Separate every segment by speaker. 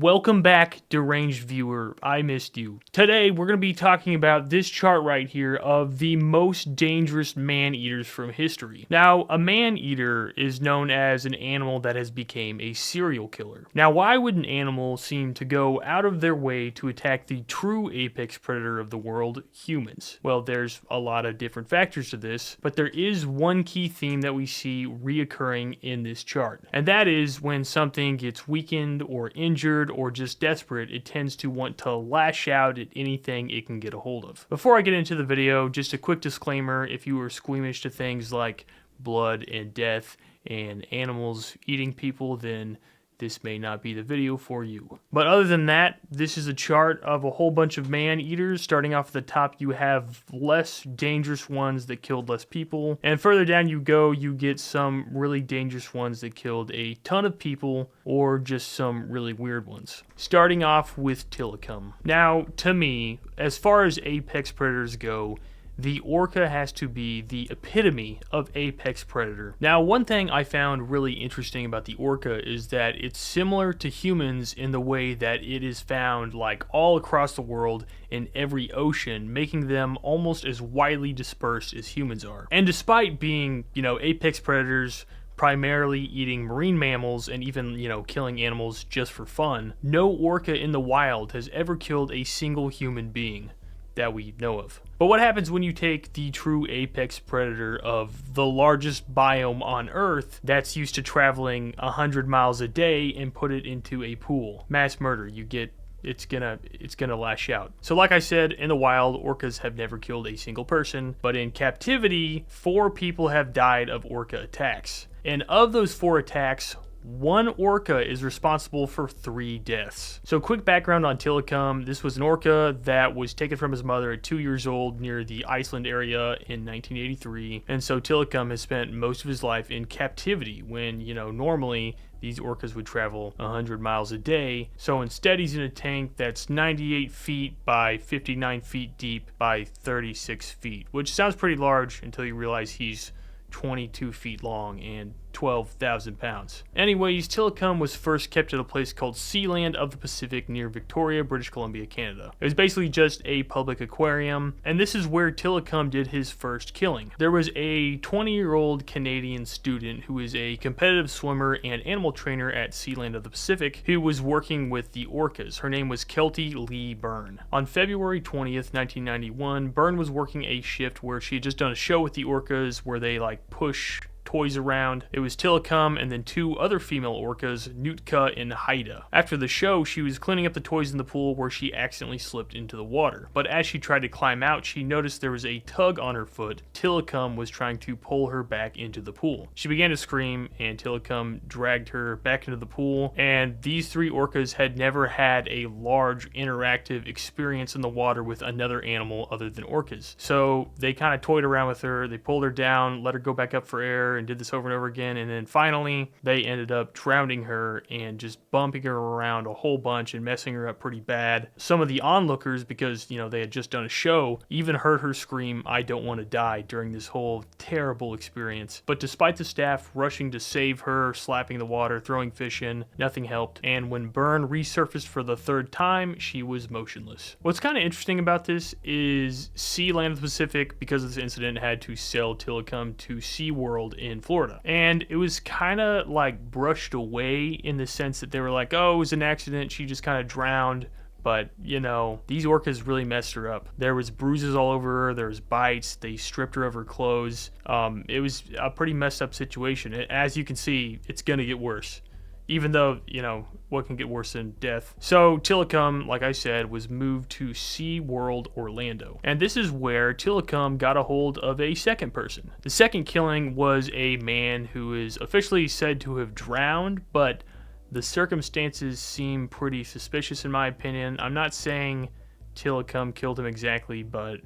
Speaker 1: Welcome back, deranged viewer. I missed you. Today, we're going to be talking about this chart right here of the most dangerous man-eaters from history. Now, a man-eater is known as an animal that has become a serial killer. Now, why would an animal seem to go out of their way to attack the true apex predator of the world, humans? Well, there's a lot of different factors to this, but there is one key theme that we see reoccurring in this chart, and that is when something gets weakened or injured or just desperate, it tends to want to lash out at anything it can get a hold of. Before I get into the video, just a quick disclaimer: if you are squeamish to things like blood and death and animals eating people, then this may not be the video for you. But other than that, this is a chart of a whole bunch of man-eaters. Starting off at the top, you have less dangerous ones that killed less people. And further down you go, you get some really dangerous ones that killed a ton of people, or just some really weird ones. Starting off with Tilikum. Now, to me, as far as apex predators go, the orca has to be the epitome of apex predator. Now, one thing I found really interesting about the orca is that it's similar to humans in the way that it is found like all across the world in every ocean, making them almost as widely dispersed as humans are. And despite being, apex predators, primarily eating marine mammals and even, killing animals just for fun, no orca in the wild has ever killed a single human being that we know of. But what happens when you take the true apex predator of the largest biome on Earth that's used to traveling 100 miles a day and put it into a pool? Mass murder. It's gonna lash out. So like I said, in the wild, orcas have never killed a single person, but in captivity, 4 people have died of orca attacks. And of those 4 attacks, one orca is responsible for 3 deaths. So quick background on Tilikum. This was an orca that was taken from his mother at 2 years old near the Iceland area in 1983. And so Tilikum has spent most of his life in captivity when, normally these orcas would travel 100 miles a day. So instead he's in a tank that's 98 feet by 59 feet deep by 36 feet, which sounds pretty large until you realize he's 22 feet long and 12,000 pounds. Anyways, Tilikum was first kept at a place called Sealand of the Pacific near Victoria, British Columbia, Canada. It was basically just a public aquarium, and this is where Tilikum did his first killing. There was a 20-year-old Canadian student who is a competitive swimmer and animal trainer at Sealand of the Pacific who was working with the orcas. Her name was Kelty Lee Byrne. On February 20th, 1991, Byrne was working a shift where she had just done a show with the orcas where they push toys around. It was Tilikum and then 2 other female orcas, Nootka and Haida. After the show, she was cleaning up the toys in the pool where she accidentally slipped into the water. But as she tried to climb out, she noticed there was a tug on her foot. Tilikum was trying to pull her back into the pool. She began to scream, and Tilikum dragged her back into the pool. And these 3 orcas had never had a large interactive experience in the water with another animal other than orcas. So they kind of toyed around with her. They pulled her down, let her go back up for air, and did this over and over again, and then finally they ended up drowning her and just bumping her around a whole bunch and messing her up pretty bad. Some of the onlookers, because they had just done a show, even heard her scream, "I don't want to die," during this whole terrible experience. But despite the staff rushing to save her, slapping the water, throwing fish in, nothing helped, and when Byrne resurfaced for the 3rd time, she was motionless. What's kind of interesting about this is Sealand of the Pacific, because of this incident, had to sell Tilikum to Seaworld in Florida, and it was kind of brushed away in the sense that they were like, oh, it was an accident, she just kind of drowned. But these orcas really messed her up. There was bruises all over her, there was bites, they stripped her of her clothes. It was a pretty messed up situation. As you can see, it's gonna get worse, even though what can get worse than death. So Tilikum, like I said, was moved to Seaworld Orlando, and this is where Tilikum got a hold of a second person. The second killing was a man who is officially said to have drowned, but the circumstances seem pretty suspicious in my opinion. I'm not saying Tilikum killed him exactly, but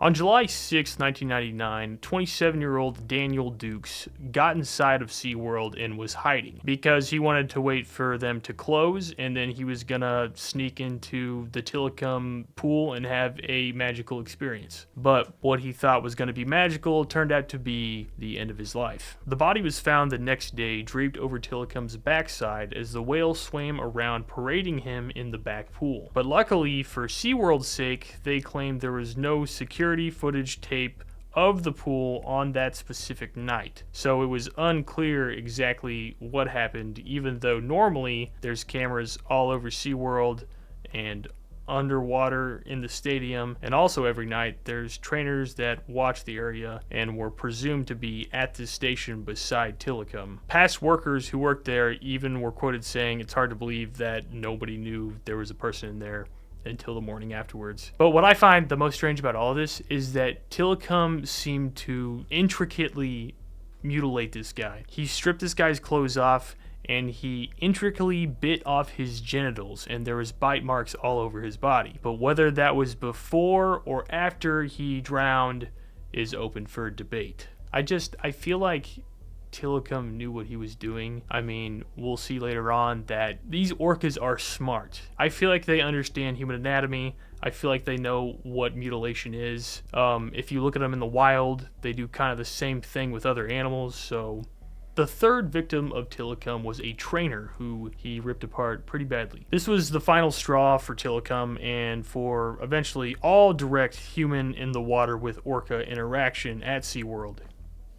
Speaker 1: On July 6, 1999, 27-year-old Daniel Dukes got inside of Seaworld and was hiding because he wanted to wait for them to close, and then he was gonna sneak into the Tilikum pool and have a magical experience. But what he thought was gonna be magical turned out to be the end of his life. The body was found the next day draped over Tilikum's backside as the whale swam around parading him in the back pool. But luckily for Seaworld's sake, they claimed there was no security footage tape of the pool on that specific night. So it was unclear exactly what happened, even though normally there's cameras all over SeaWorld and underwater in the stadium, and also every night there's trainers that watch the area and were presumed to be at this station beside Tilikum. Past workers who worked there even were quoted saying it's hard to believe that nobody knew there was a person in there until the morning afterwards. But what I find the most strange about all this is that Tilikum seemed to intricately mutilate this guy. He stripped this guy's clothes off and he intricately bit off his genitals, and there was bite marks all over his body. But whether that was before or after he drowned is open for debate. I feel like Tilikum knew what he was doing. I mean, we'll see later on that these orcas are smart. I feel like they understand human anatomy. I feel like they know what mutilation is. If you look at them in the wild, they do kind of the same thing with other animals. So the third victim of Tilikum was a trainer who he ripped apart pretty badly. This was the final straw for Tilikum and for eventually all direct human in the water with orca interaction at SeaWorld,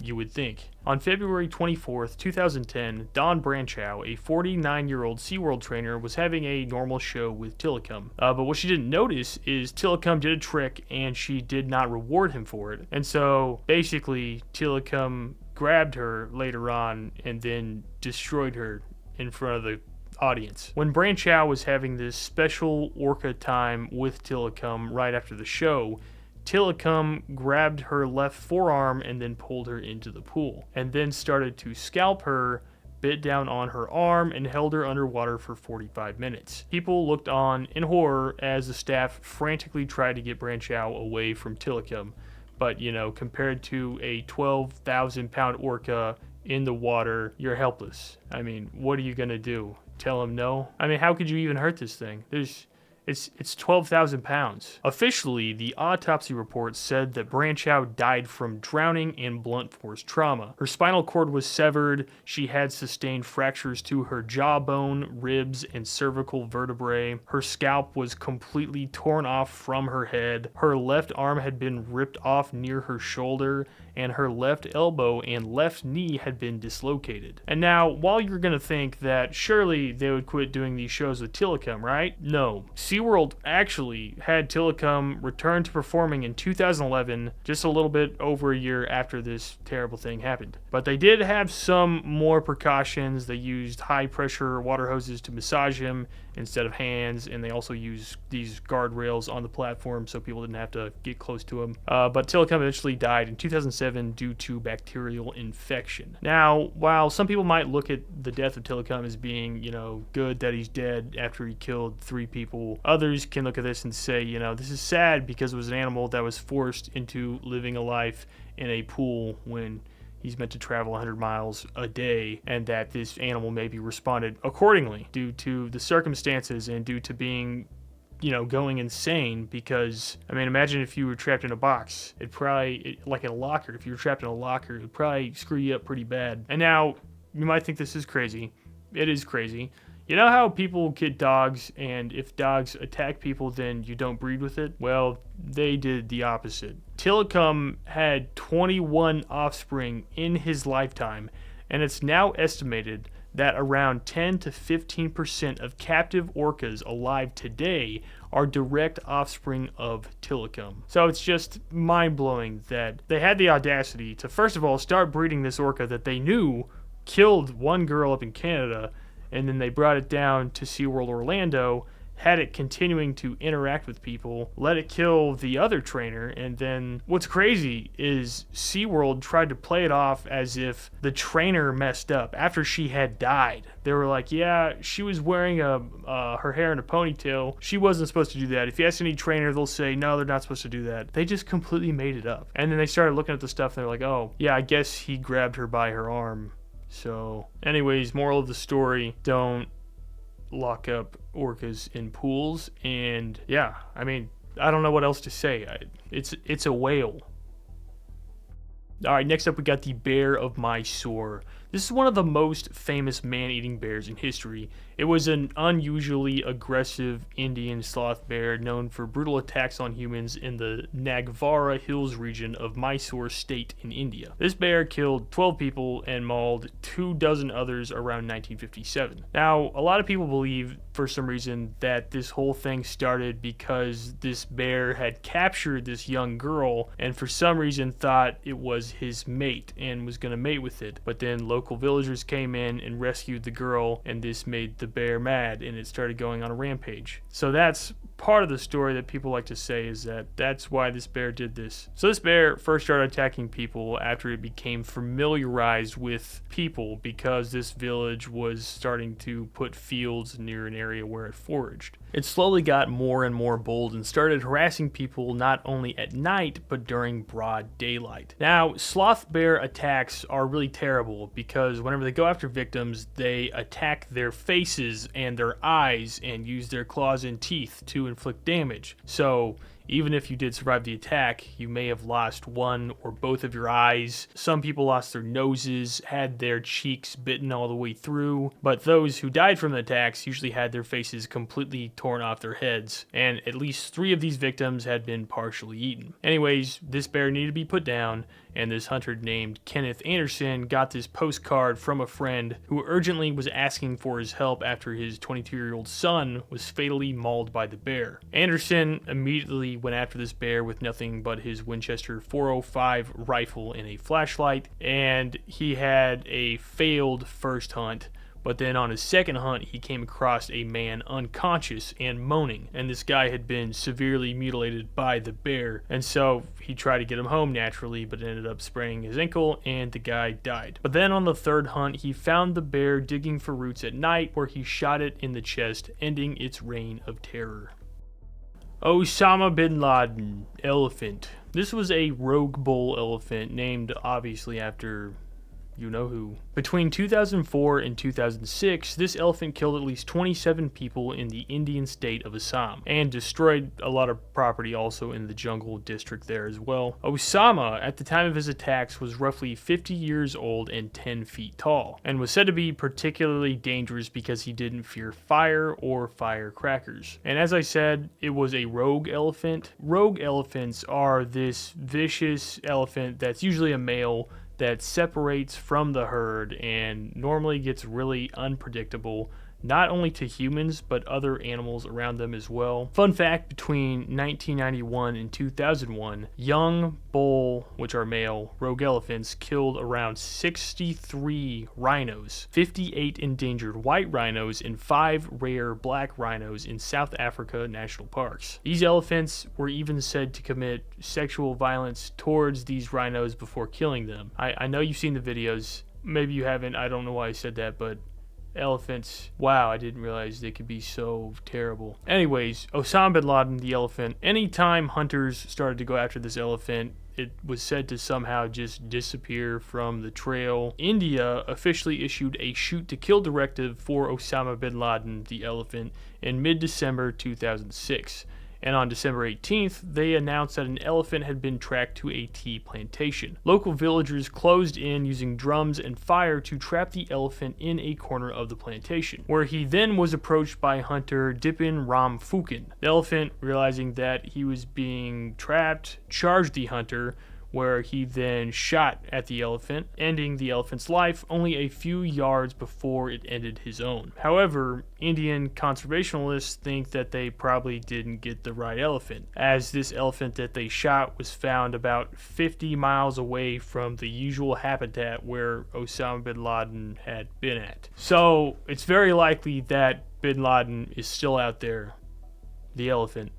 Speaker 1: you would think. On February 24th, 2010, Dawn Branchow, a 49-year-old SeaWorld trainer, was having a normal show with Tilikum. But what she didn't notice is Tilikum did a trick and she did not reward him for it. And so basically Tilikum grabbed her later on and then destroyed her in front of the audience. When Branchow was having this special orca time with Tilikum right after the show, Tilikum grabbed her left forearm and then pulled her into the pool, and then started to scalp her, bit down on her arm, and held her underwater for 45 minutes. People looked on in horror as the staff frantically tried to get Branchow away from Tilikum. But, you know, compared to a 12,000-pound orca in the water, you're helpless. I mean, what are you going to do? Tell him no? I mean, how could you even hurt this thing? It's 12,000 pounds. Officially, the autopsy report said that Branchow died from drowning and blunt force trauma. Her spinal cord was severed. She had sustained fractures to her jawbone, ribs, and cervical vertebrae. Her scalp was completely torn off from her head. Her left arm had been ripped off near her shoulder, and her left elbow and left knee had been dislocated. And now, while you're gonna think that surely they would quit doing these shows with Tilikum, right? No. SeaWorld actually had Tilikum return to performing in 2011, just a little bit over a year after this terrible thing happened. But they did have some more precautions. They used high-pressure water hoses to massage him instead of hands, and they also used these guardrails on the platform so people didn't have to get close to him. But Tilikum eventually died in 2007 due to bacterial infection. Now, while some people might look at the death of Tilikum as being, you know, good that he's dead after he killed 3 people, others can look at this and say, you know, this is sad because it was an animal that was forced into living a life in a pool when he's meant to travel 100 miles a day, and that this animal maybe responded accordingly due to the circumstances and due to being, you know, going insane. Because, I mean, imagine if you were trapped in a box. Like in a locker, if you were trapped in a locker, it would probably screw you up pretty bad. And now, you might think this is crazy. It is crazy. You know how people get dogs, and if dogs attack people, then you don't breed with it? Well, they did the opposite. Tilikum had 21 offspring in his lifetime, and it's now estimated that around 10 to 15% of captive orcas alive today are direct offspring of Tilikum. So it's just mind-blowing that they had the audacity to, first of all, start breeding this orca that they knew killed one girl up in Canada, and then they brought it down to SeaWorld Orlando, had it continuing to interact with people, let it kill the other trainer, and then what's crazy is Seaworld tried to play it off as if the trainer messed up after she had died. They were like, yeah, she was wearing her hair in a ponytail. She wasn't supposed to do that. If you ask any trainer, they'll say, no, they're not supposed to do that. They just completely made it up. And then they started looking at the stuff, and they're like, oh, yeah, I guess he grabbed her by her arm. So, anyways, moral of the story, don't lock up orcas in pools. And yeah, I mean, I don't know what else to say. It's a whale. All right, next up we got the bear of Mysore. This is one of the most famous man-eating bears in history. It was an unusually aggressive Indian sloth bear known for brutal attacks on humans in the Nagvara Hills region of Mysore state in India. This bear killed 12 people and mauled 24 others around 1957. Now, a lot of people believe, for some reason, that this whole thing started because this bear had captured this young girl and for some reason thought it was his mate and was going to mate with it. But then local villagers came in and rescued the girl, and this made the bear mad and it started going on a rampage. So that's part of the story that people like to say, is that that's why this bear did this. So this bear first started attacking people after it became familiarized with people because this village was starting to put fields near an area where it foraged. It slowly got more and more bold and started harassing people not only at night but during broad daylight. Now, sloth bear attacks are really terrible because whenever they go after victims, they attack their faces and their eyes and use their claws and teeth to inflict damage. So even if you did survive the attack, you may have lost one or both of your eyes. Some people lost their noses, had their cheeks bitten all the way through, but those who died from the attacks usually had their faces completely torn off their heads, and at least 3 of these victims had been partially eaten. Anyways, this bear needed to be put down, and this hunter named Kenneth Anderson got this postcard from a friend who urgently was asking for his help after his 22-year-old son was fatally mauled by the bear. Anderson immediately went after this bear with nothing but his Winchester .405 rifle and a flashlight, and he had a failed first hunt. But then on his second hunt, he came across a man unconscious and moaning, and this guy had been severely mutilated by the bear, and so he tried to get him home naturally, but ended up spraining his ankle, and the guy died. But then on the third hunt, he found the bear digging for roots at night, where he shot it in the chest, ending its reign of terror. Osama bin Laden, elephant. This was a rogue bull elephant named obviously after you know who. Between 2004 and 2006, this elephant killed at least 27 people in the Indian state of Assam and destroyed a lot of property also in the jungle district there as well. Osama, at the time of his attacks, was roughly 50 years old and 10 feet tall, and was said to be particularly dangerous because he didn't fear fire or firecrackers. And as I said, it was a rogue elephant. Rogue elephants are this vicious elephant that's usually a male that separates from the herd and normally gets really unpredictable, not only to humans but other animals around them as well. Fun fact, between 1991 and 2001, young bull, which are male, rogue elephants killed around 63 rhinos, 58 endangered white rhinos, and 5 rare black rhinos in South Africa national parks. These elephants were even said to commit sexual violence towards these rhinos before killing them. I know you've seen the videos, maybe you haven't, I don't know why I said that, but elephants, wow, I didn't realize they could be so terrible. Anyways, Osama bin Laden, the elephant, anytime hunters started to go after this elephant, it was said to somehow just disappear from the trail. India officially issued a shoot to kill directive for Osama bin Laden, the elephant, in mid-December 2006. And on December 18th, they announced that an elephant had been tracked to a tea plantation. Local villagers closed in using drums and fire to trap the elephant in a corner of the plantation, where he then was approached by hunter Dipin Ram Fukin. The elephant, realizing that he was being trapped, charged the hunter, where he then shot at the elephant, ending the elephant's life only a few yards before it ended his own. However, Indian conservationists think that they probably didn't get the right elephant, as this elephant that they shot was found about 50 miles away from the usual habitat where Osama bin Laden had been at. So it's very likely that bin Laden is still out there the elephant.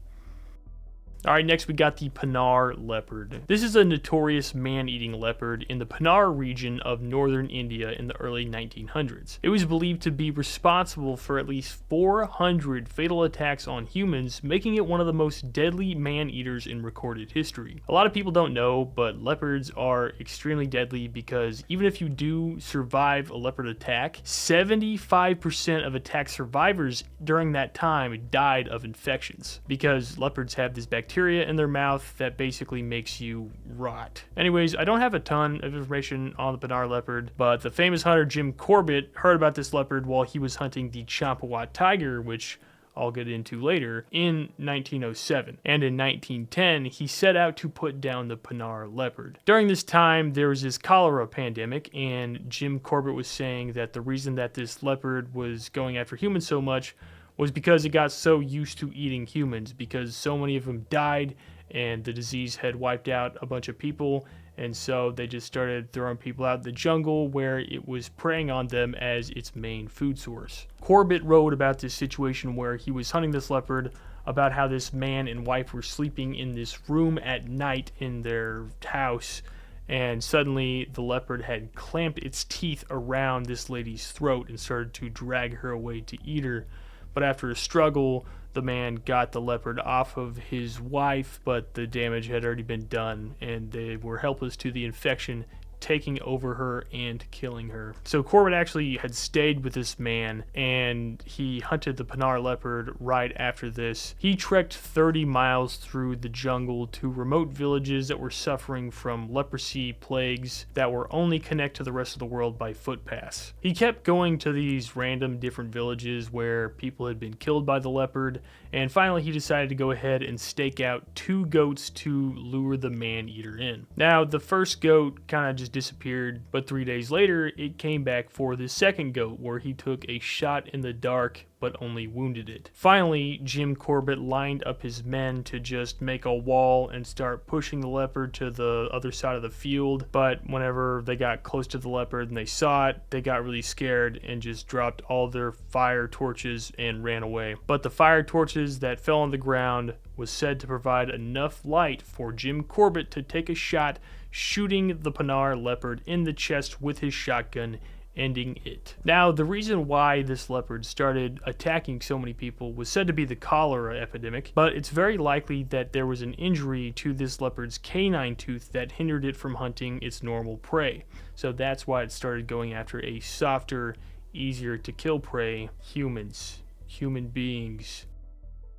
Speaker 1: Alright, next we got the Panar leopard. This is a notorious man-eating leopard in the Panar region of northern India in the early 1900s. It was believed to be responsible for at least 400 fatal attacks on humans, making it one of the most deadly man-eaters in recorded history. A lot of people don't know, but leopards are extremely deadly because even if you do survive a leopard attack, 75% of attack survivors during that time died of infections because leopards have this bacteria in their mouth that basically makes you rot. Anyways, I don't have a ton of information on the Panar leopard, but the famous hunter Jim Corbett heard about this leopard while he was hunting the Champawat tiger, which I'll get into later, in 1907. And in 1910, he set out to put down the Panar leopard. During this time, there was this cholera pandemic, and Jim Corbett was saying that the reason that this leopard was going after humans so much was because it got so used to eating humans, because so many of them died and the disease had wiped out a bunch of people, and so they just started throwing people out in the jungle where it was preying on them as its main food source. Corbett wrote about this situation where he was hunting this leopard, about how this man and wife were sleeping in this room at night in their house, and suddenly the leopard had clamped its teeth around this lady's throat and started to drag her away to eat her. But after a struggle, the man got the leopard off of his wife, but the damage had already been done, and they were helpless to the infection taking over her and killing her. So Corbett actually had stayed with this man, and he hunted the Panar leopard right after this. He trekked 30 miles through the jungle to remote villages that were suffering from leprosy plagues that were only connected to the rest of the world by footpaths. He kept going to these random different villages where people had been killed by the leopard, and finally he decided to go ahead and stake out 2 goats to lure the man-eater in. Now, the first goat kind of just disappeared, but 3 days later it came back for the second goat, where he took a shot in the dark but only wounded it. Finally, Jim Corbett lined up his men to just make a wall and start pushing the leopard to the other side of the field, but whenever they got close to the leopard and they saw it, they got really scared and just dropped all their fire torches and ran away. But the fire torches that fell on the ground was said to provide enough light for Jim Corbett to take a shot, shooting the Panar leopard in the chest with his shotgun, ending it. Now, the reason why this leopard started attacking so many people was said to be the cholera epidemic, but it's very likely that there was an injury to this leopard's canine tooth that hindered it from hunting its normal prey. So that's why it started going after a softer, easier to kill prey, human beings.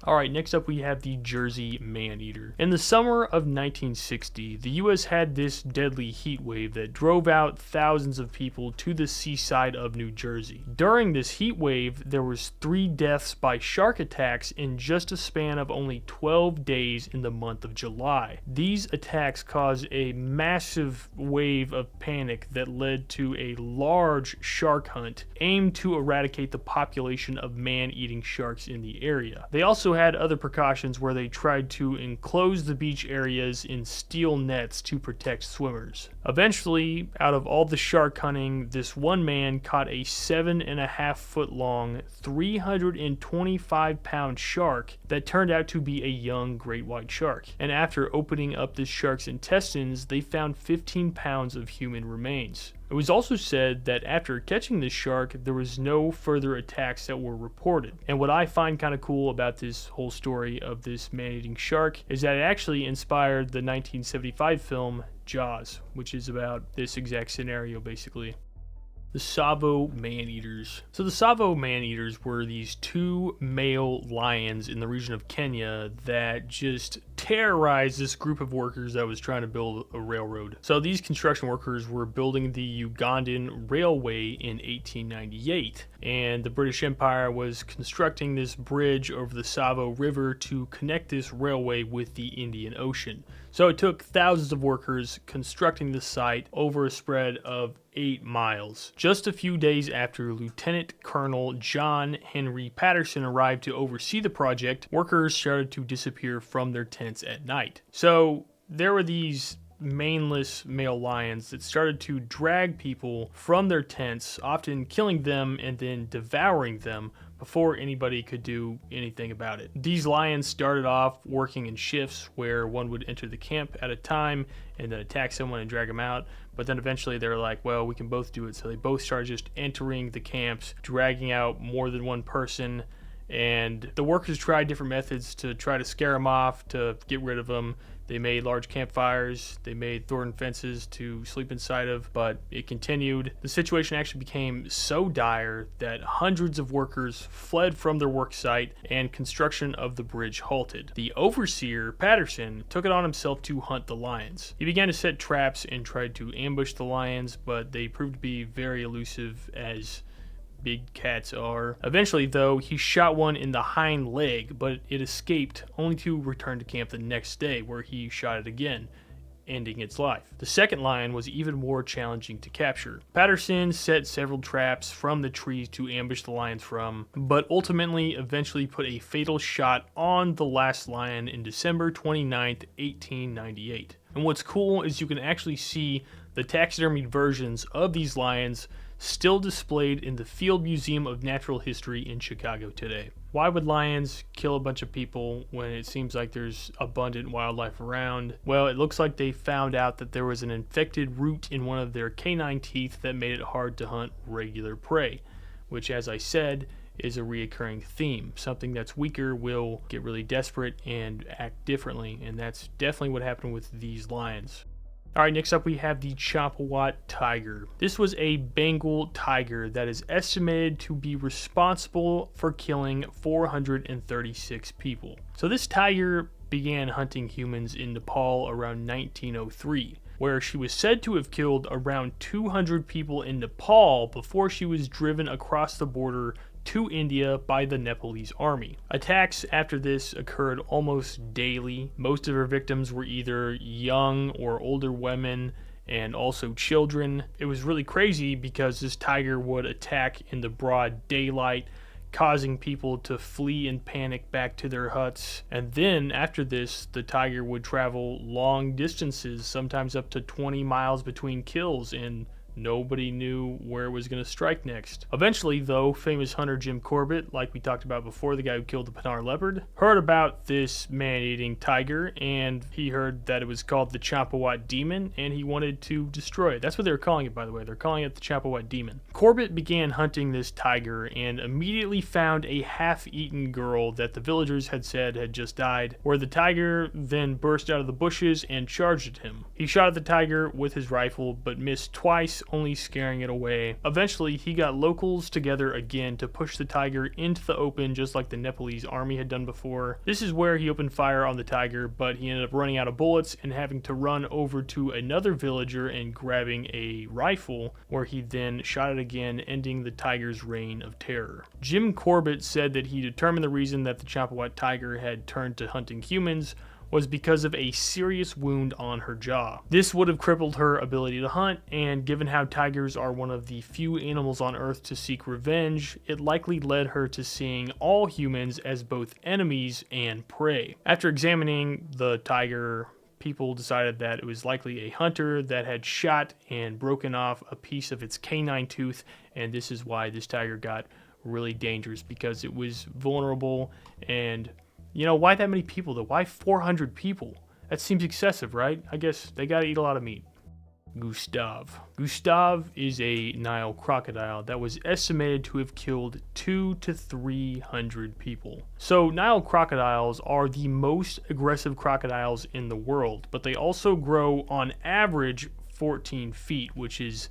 Speaker 1: Alright, next up we have the Jersey Maneater. In the summer of 1960, the US had this deadly heat wave that drove out thousands of people to the seaside of New Jersey. During this heat wave, there was 3 deaths by shark attacks in just a span of only 12 days in the month of July. These attacks caused a massive wave of panic that led to a large shark hunt aimed to eradicate the population of man-eating sharks in the area. They also had other precautions where they tried to enclose the beach areas in steel nets to protect swimmers. Eventually, out of all the shark hunting, this one man caught a 7.5 foot long, 325 pound shark that turned out to be a young great white shark. And after opening up this shark's intestines, they found 15 pounds of human remains. It was also said that after catching this shark, there was no further attacks that were reported. And what I find kind of cool about this whole story of this man-eating shark is that it actually inspired the 1975 film Jaws, which is about this exact scenario basically. The Tsavo man-eaters. So the Tsavo man-eaters were these 2 male lions in the region of Kenya that just terrorized this group of workers that was trying to build a railroad. So these construction workers were building the Ugandan Railway in 1898, and the British Empire was constructing this bridge over the Tsavo River to connect this railway with the Indian Ocean. So it took thousands of workers constructing the site over a spread of 8 miles. Just a few days after Lieutenant Colonel John Henry Patterson arrived to oversee the project, workers started to disappear from their tents at night. So there were these maneless male lions that started to drag people from their tents, often killing them and then devouring them before anybody could do anything about it. These lions started off working in shifts where one would enter the camp at a time and then attack someone and drag them out. But then eventually they're like, well, we can both do it. So they both started just entering the camps, dragging out more than one person. And the workers tried different methods to try to scare them off, to get rid of them. They made large campfires, they made thorn fences to sleep inside of, but it continued. The situation actually became so dire that hundreds of workers fled from their work site and construction of the bridge halted. The overseer, Patterson, took it on himself to hunt the lions. He began to set traps and tried to ambush the lions, but they proved to be very elusive, as big cats are. Eventually, though, he shot one in the hind leg, but it escaped, only to return to camp the next day, where he shot it again, ending its life. The second lion was even more challenging to capture. Patterson set several traps from the trees to ambush the lions from, but ultimately eventually put a fatal shot on the last lion in December 29th, 1898. And what's cool is you can actually see the taxidermied versions of these lions still displayed in the Field Museum of Natural History in Chicago today. Why would lions kill a bunch of people when it seems like there's abundant wildlife around? Well, it looks like they found out that there was an infected root in one of their canine teeth that made it hard to hunt regular prey, which, as I said, is a reoccurring theme. Something that's weaker will get really desperate and act differently, and that's definitely what happened with these lions. Alright, next up we have the Champawat tiger. This was a Bengal tiger that is estimated to be responsible for killing 436 people. So this tiger began hunting humans in Nepal around 1903, where she was said to have killed around 200 people in Nepal before she was driven across the border to India by the Nepalese army. Attacks after this occurred almost daily. Most of her victims were either young or older women and also children. It was really crazy because this tiger would attack in the broad daylight, causing people to flee in panic back to their huts. And then after this, the tiger would travel long distances, sometimes up to 20 miles between kills, and nobody knew where it was going to strike next. Eventually, though, famous hunter Jim Corbett, like we talked about before, the guy who killed the Panar leopard, heard about this man-eating tiger, and he heard that it was called the Champawat demon, and he wanted to destroy it. That's what they were calling it, by the way. They're calling it the Champawat demon. Corbett began hunting this tiger and immediately found a half-eaten girl that the villagers had said had just died, where the tiger then burst out of the bushes and charged at him. He shot at the tiger with his rifle, but missed twice, only scaring it away. Eventually, he got locals together again to push the tiger into the open, just like the Nepalese army had done before. This is where he opened fire on the tiger, but he ended up running out of bullets and having to run over to another villager and grabbing a rifle, where he then shot it again, ending the tiger's reign of terror. Jim Corbett said that he determined the reason that the Champawat tiger had turned to hunting humans was because of a serious wound on her jaw. This would have crippled her ability to hunt, and given how tigers are one of the few animals on Earth to seek revenge, it likely led her to seeing all humans as both enemies and prey. After examining the tiger, people decided that it was likely a hunter that had shot and broken off a piece of its canine tooth, and this is why this tiger got really dangerous, because it was vulnerable. And you know, why that many people though? Why 400 people? That seems excessive, right? I guess they gotta eat a lot of meat. Gustav. Gustav is a Nile crocodile that was estimated to have killed 200 to 300 people. So Nile crocodiles are the most aggressive crocodiles in the world, but they also grow on average 14 feet, which is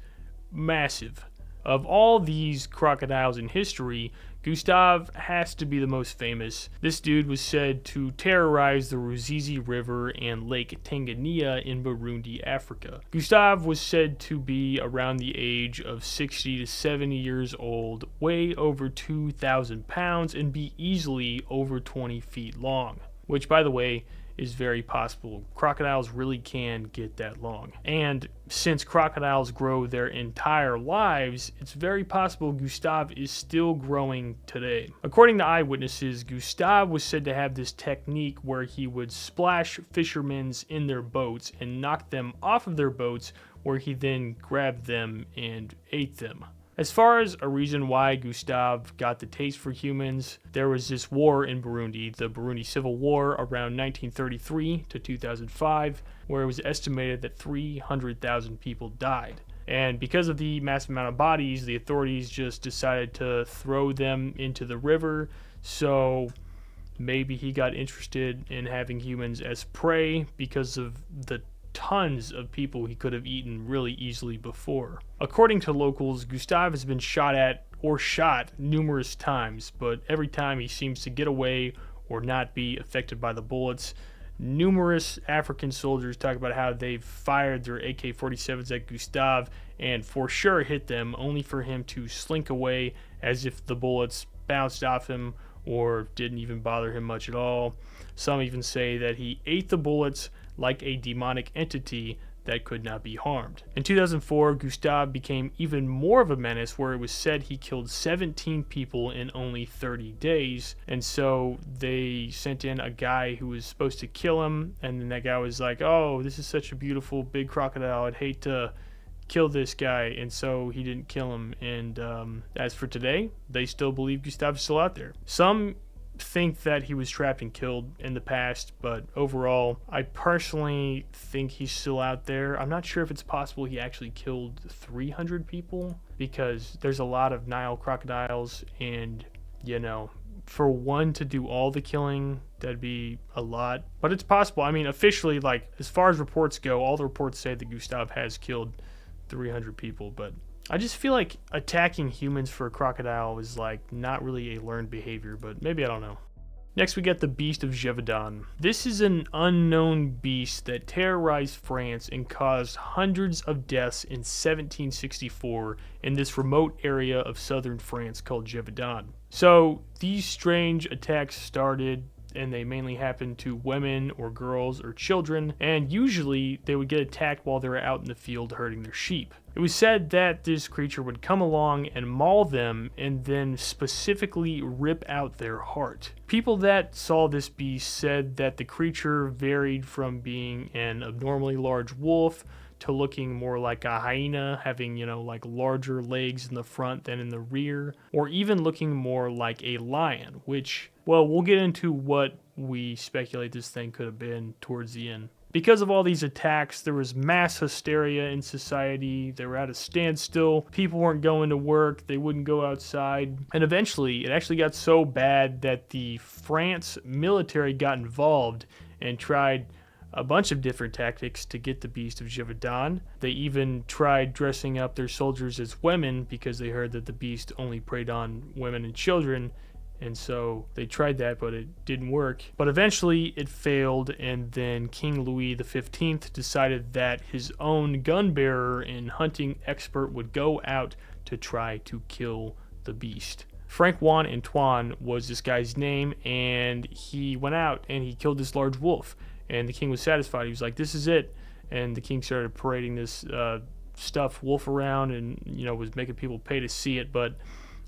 Speaker 1: massive. Of all these crocodiles in history, Gustav has to be the most famous. This dude was said to terrorize the Ruzizi River and Lake Tanganyika in Burundi, Africa. Gustav was said to be around the age of 60 to 70 years old, weigh over 2,000 pounds, and be easily over 20 feet long, which, by the way, is very possible. Crocodiles really can get that long. And since crocodiles grow their entire lives, it's very possible Gustav is still growing today. According to eyewitnesses, Gustav was said to have this technique where he would splash fishermen in their boats and knock them off of their boats, where he then grabbed them and ate them. As far as a reason why Gustav got the taste for humans, there was this war in Burundi, the Burundi Civil War around 1933 to 2005, where it was estimated that 300,000 people died. And because of the massive amount of bodies, the authorities just decided to throw them into the river. So maybe he got interested in having humans as prey because of the tons of people he could have eaten really easily before. According to locals, Gustav has been shot at or shot numerous times, but every time he seems to get away or not be affected by the bullets. Numerous African soldiers talk about how they've fired their AK-47s at Gustav and for sure hit them, only for him to slink away as if the bullets bounced off him or didn't even bother him much at all. Some even say that he ate the bullets like a demonic entity that could not be harmed. In 2004, Gustav became even more of a menace, where it was said he killed 17 people in only 30 days. And so they sent in a guy who was supposed to kill him, and then that guy was like, oh, this is such a beautiful big crocodile, I'd hate to kill this guy, and so he didn't kill him. And as for today, they still believe Gustav's still out there. Some think that he was trapped and killed in the past, but overall, I personally think he's still out there. I'm not sure if it's possible he actually killed 300 people, because there's a lot of Nile crocodiles, and for one to do all the killing, that'd be a lot. But it's possible. I mean, officially, like, as far as reports go, all the reports say that Gustav has killed 300 people, but I just feel like attacking humans for a crocodile is like not really a learned behavior, but maybe I don't know. Next we got the Beast of Gevaudan. This is an unknown beast that terrorized France and caused hundreds of deaths in 1764 in this remote area of southern France called Gevaudan. So these strange attacks started, and they mainly happened to women or girls or children, and usually they would get attacked while they were out in the field herding their sheep. It was said that this creature would come along and maul them and then specifically rip out their heart. People that saw this beast said that the creature varied from being an abnormally large wolf to looking more like a hyena, having, like larger legs in the front than in the rear, or even looking more like a lion, which, well, we'll get into what we speculate this thing could have been towards the end. Because of all these attacks, there was mass hysteria in society. They were at a standstill. People weren't going to work. They wouldn't go outside. And eventually, it actually got so bad that the France military got involved and tried a bunch of different tactics to get the Beast of Gevaudan. They even tried dressing up their soldiers as women because they heard that the beast only preyed on women and children. And so they tried that, but it didn't work. But eventually it failed, and then King Louis XV decided that his own gun bearer and hunting expert would go out to try to kill the beast. Francois Antoine was this guy's name, and he went out and he killed this large wolf. And the king was satisfied. He was like, this is it. And the king started parading this stuffed wolf around and, was making people pay to see it. But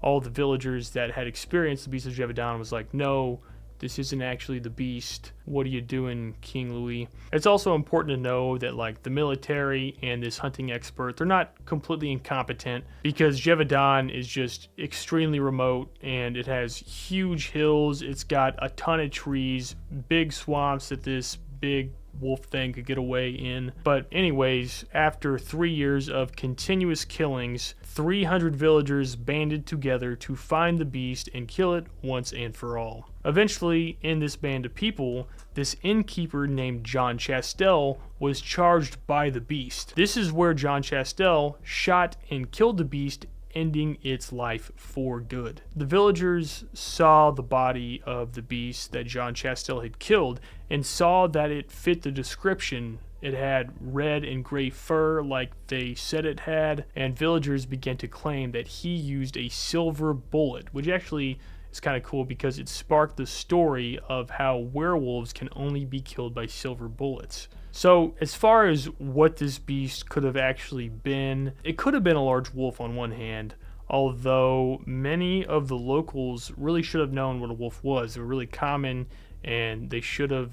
Speaker 1: all the villagers that had experienced the Beast of Gevaudan was like, no, this isn't actually the beast. What are you doing, King Louis? It's also important to know that, like, the military and this hunting expert, they're not completely incompetent, because Gevaudan is just extremely remote, and it has huge hills. It's got a ton of trees, big swamps that this big wolf thing could get away in. But anyways, after 3 years of continuous killings, 300 villagers banded together to find the beast and kill it once and for all. Eventually, in this band of people, this innkeeper named John Chastel was charged by the beast. This is where John Chastel shot and killed the beast, ending its life for good. The villagers saw the body of the beast that John Chastel had killed and saw that it fit the description. It had red and gray fur like they said it had, and villagers began to claim that he used a silver bullet, which actually is kind of cool because it sparked the story of how werewolves can only be killed by silver bullets. So as far as what this beast could have actually been, it could have been a large wolf on one hand, although many of the locals really should have known what a wolf was. They were really common, and they should have,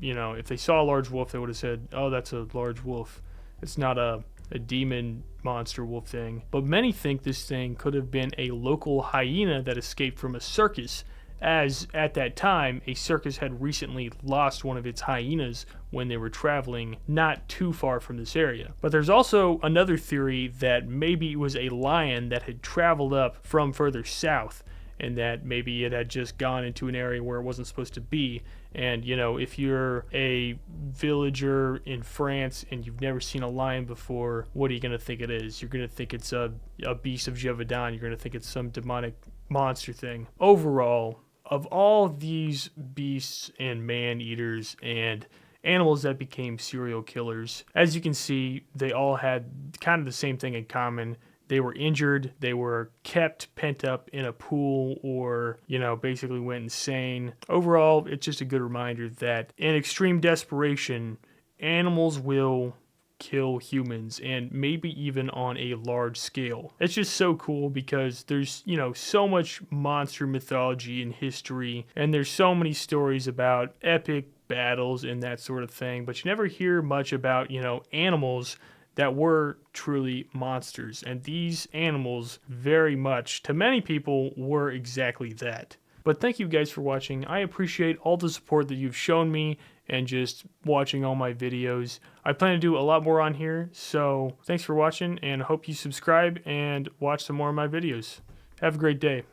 Speaker 1: if they saw a large wolf, they would have said, oh, that's a large wolf. It's not a demon monster wolf thing, but many think this thing could have been a local hyena that escaped from a circus, as at that time a circus had recently lost one of its hyenas when they were traveling not too far from this area. But there's also another theory that maybe it was a lion that had traveled up from further south, and that maybe it had just gone into an area where it wasn't supposed to be. And you know, if you're a villager in France and you've never seen a lion before, what are you going to think it is? You're going to think it's a beast of Gevaudan. You're going to think it's some demonic monster thing. Overall, of all these beasts and man-eaters and animals that became serial killers, as you can see, they all had kind of the same thing in common. They were injured, they were kept pent up in a pool, or, you know, basically went insane. Overall, it's just a good reminder that in extreme desperation, animals will kill humans, and maybe even on a large scale. It's just so cool because there's, you know, so much monster mythology in history, and there's so many stories about epic battles and that sort of thing, but you never hear much about, you know, animals that were truly monsters. And these animals, very much, to many people, were exactly that. But thank you guys for watching. I appreciate all the support that you've shown me and just watching all my videos. I plan to do a lot more on here, so thanks for watching, and I hope you subscribe and watch some more of my videos. Have a great day.